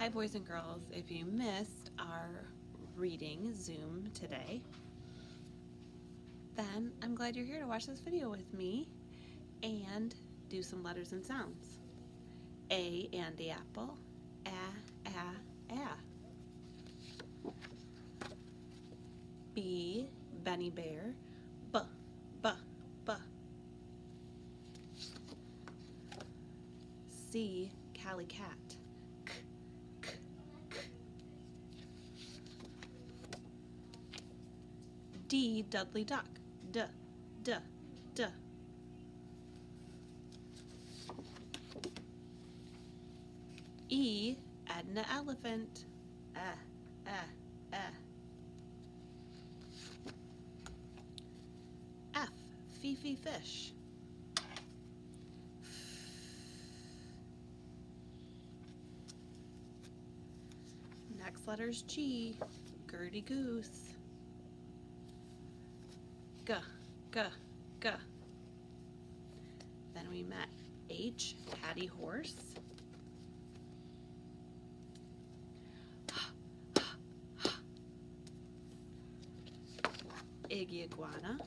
Hi boys and girls, if you missed our reading Zoom today, then I'm glad you're here to watch this video with me and do some letters and sounds. A, Andy apple, a. B, Benny bear, b. C, Callie cat, k. D, Dudley duck, d. E, Edna elephant, F, Fifi fish. Next letter's G, Gertie goose. G. Then we met H, Hattie horse. Iggy iguana.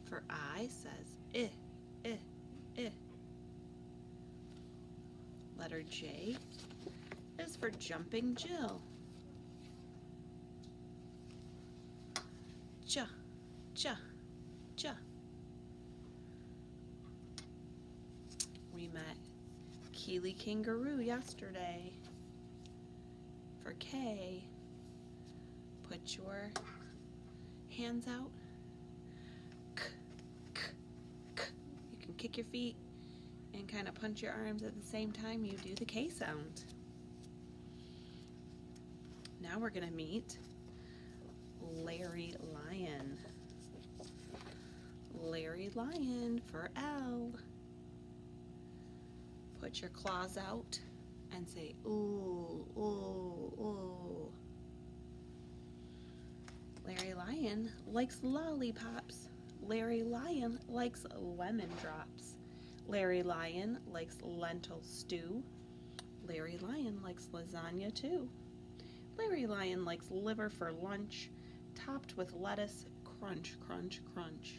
For I says I. Letter J is for jumping Jill. J. We met Keely kangaroo yesterday. For K, put your hands out. K. You can kick your feet and kind of punch your arms at the same time you do the K sound. Now we're going to meet Larry Lion. Larry Lion for L. Put your claws out and say ooh, ooh, ooh. Larry Lion likes lollipops. Larry Lion likes lemon drops. Larry Lion likes lentil stew. Larry Lion likes lasagna too. Larry Lion likes liver for lunch, topped with lettuce, crunch, crunch, crunch.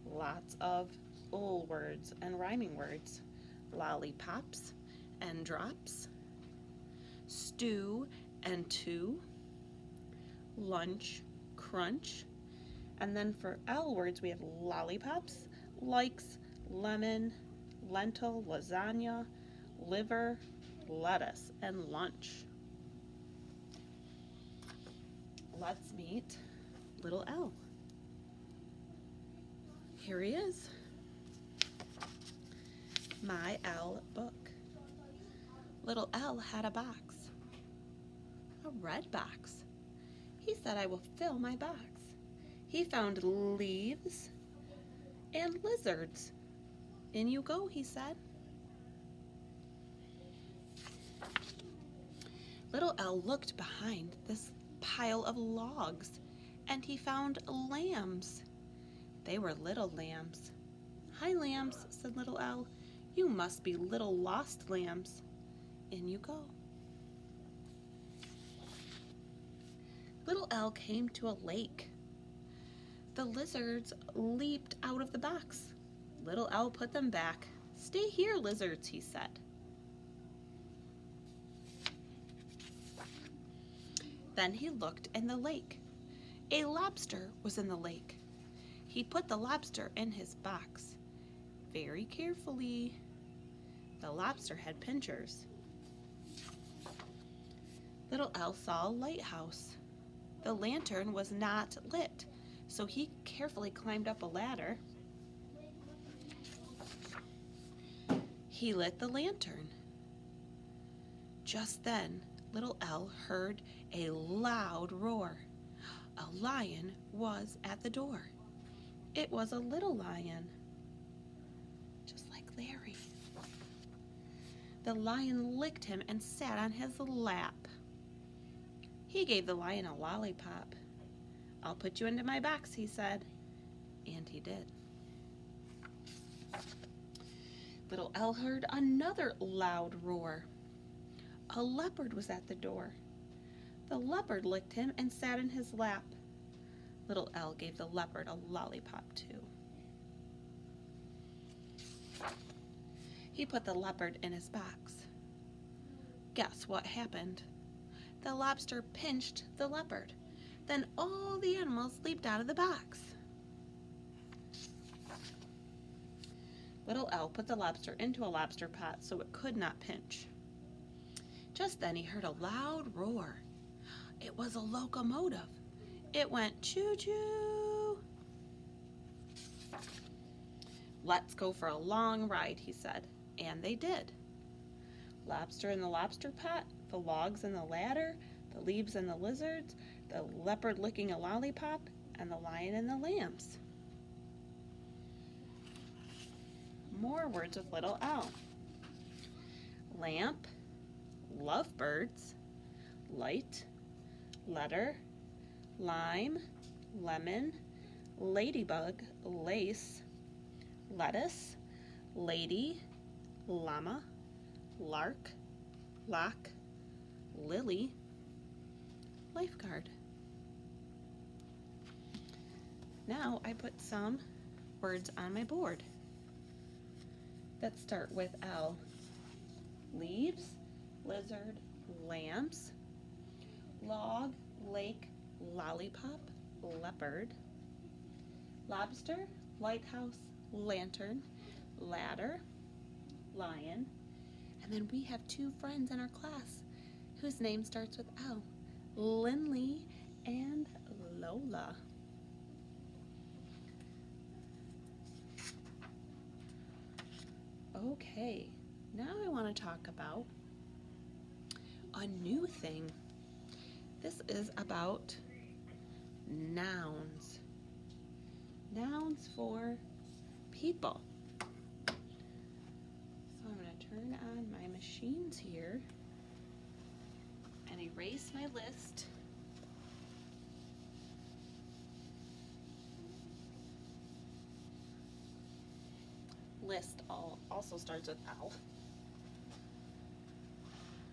Lots of old words and rhyming words. Lollipops and drops. Stew and two. Lunch, crunch. And then for L words we have lollipops, likes, lemon, lentil, lasagna, liver, lettuce, and lunch. Let's meet little L. Here he is. My L book. Little L had a box. A red box. He said, I will fill my box. He found leaves and lizards. In you go, he said. Little L looked behind this pile of logs, and he found lambs. They were little lambs. Hi, lambs, said little L. You must be little lost lambs. In you go. Little L came to a lake. The lizards leaped out of the box. Little L put them back. Stay here, lizards, he said. Then he looked in the lake. A lobster was in the lake. He put the lobster in his box. Very carefully. The lobster had pincers. Little L saw a lighthouse. The lantern was not lit, so he carefully climbed up a ladder. He lit the lantern. Just then, little L heard a loud roar. A lion was at the door. It was a little lion, just like Larry. The lion licked him and sat on his lap. He gave the lion a lollipop. I'll put you into my box, he said, and he did. Little L heard another loud roar. A leopard was at the door. The leopard licked him and sat in his lap. Little L gave the leopard a lollipop too. He put the leopard in his box. Guess what happened? The lobster pinched the leopard. Then all the animals leaped out of the box. Little L put the lobster into a lobster pot so it could not pinch. Just then he heard a loud roar. It was a locomotive. It went choo-choo. Let's go for a long ride, he said, and they did. Lobster in the lobster pot, the logs in the ladder, the leaves and the lizards, the leopard licking a lollipop, and the lion and the lambs. More words with little L. Lamp, lovebirds, light, letter, lime, lemon, ladybug, lace, lettuce, lady, llama, lark, lock, lily, lifeguard. Now I put some words on my board that start with L. Leaves, lizard, lamps, log, lake, lollipop, leopard, lobster, lighthouse, lantern, ladder, lion, and then we have two friends in our class whose name starts with L, Lindley and Lola. Okay, now I want to talk about a new thing. This is about nouns. Nouns for people. So I'm going to turn on my machines here and erase my list. List also starts with L.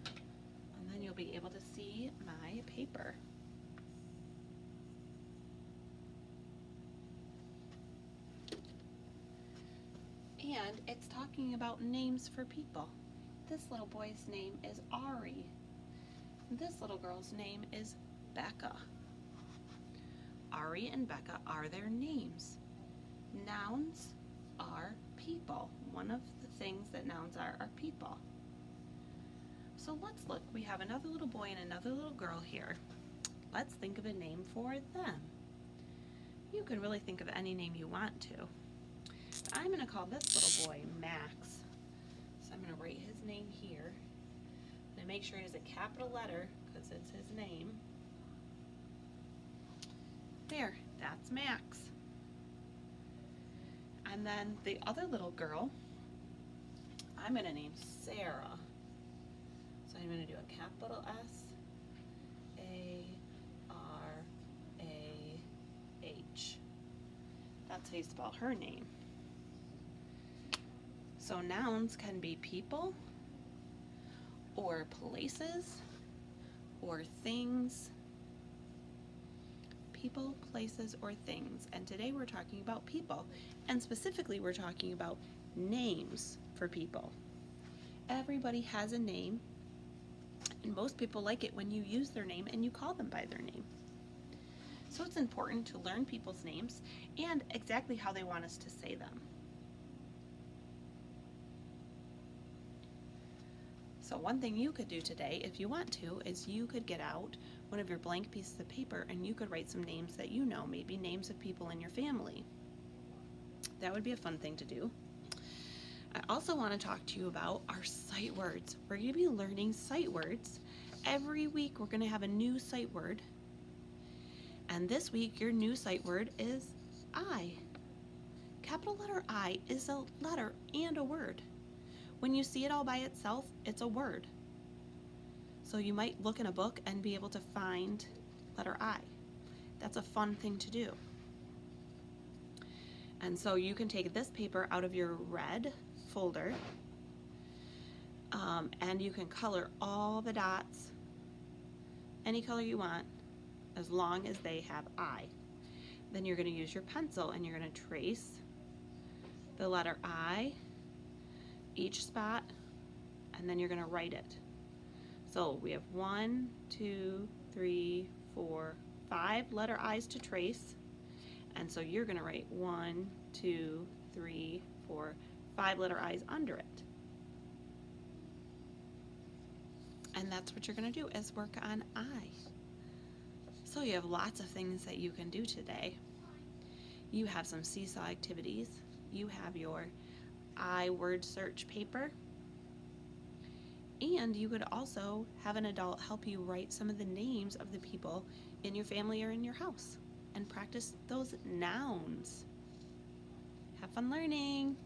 And then you'll be able to see my paper. And it's talking about names for people. This little boy's name is Ari. This little girl's name is Becca. Ari and Becca are their names. Nouns are people. One of the things that nouns are people. So let's look. We have another little boy and another little girl here. Let's think of a name for them. You can really think of any name you want to. I'm going to call this little boy Max. So I'm going to write his name here. And make sure it is a capital letter because it's his name. There, that's Max. And then the other little girl, I'm going to name Sarah. So I'm going to do a capital S, A-R-A-H. That's how you spell her name. So nouns can be people, or places, or things. People, places, or things. And today we're talking about people. And specifically we're talking about names for people. Everybody has a name, and most people like it when you use their name and you call them by their name. So it's important to learn people's names and exactly how they want us to say them. So one thing you could do today, if you want to, is you could get out one of your blank pieces of paper and you could write some names that you know, maybe names of people in your family. That would be a fun thing to do. I also want to talk to you about our sight words. We're going to be learning sight words. Every week we're going to have a new sight word. And this week your new sight word is I. Capital letter I is a letter and a word. When you see it all by itself, it's a word. So you might look in a book and be able to find letter I. That's a fun thing to do. And so you can take this paper out of your red folder, and you can color all the dots any color you want as long as they have I. Then you're going to use your pencil and you're going to trace the letter I each spot, and then you're going to write it. So we have 1, 2, 3, 4, 5 letter I's to trace, and so you're going to write 1, 2, 3, 4, 5 letter I's under it. And that's what you're going to do, is work on I. So you have lots of things that you can do today. You have some seesaw activities. You have your I word search paper. And you could also have an adult help you write some of the names of the people in your family or in your house and practice those nouns. Have fun learning.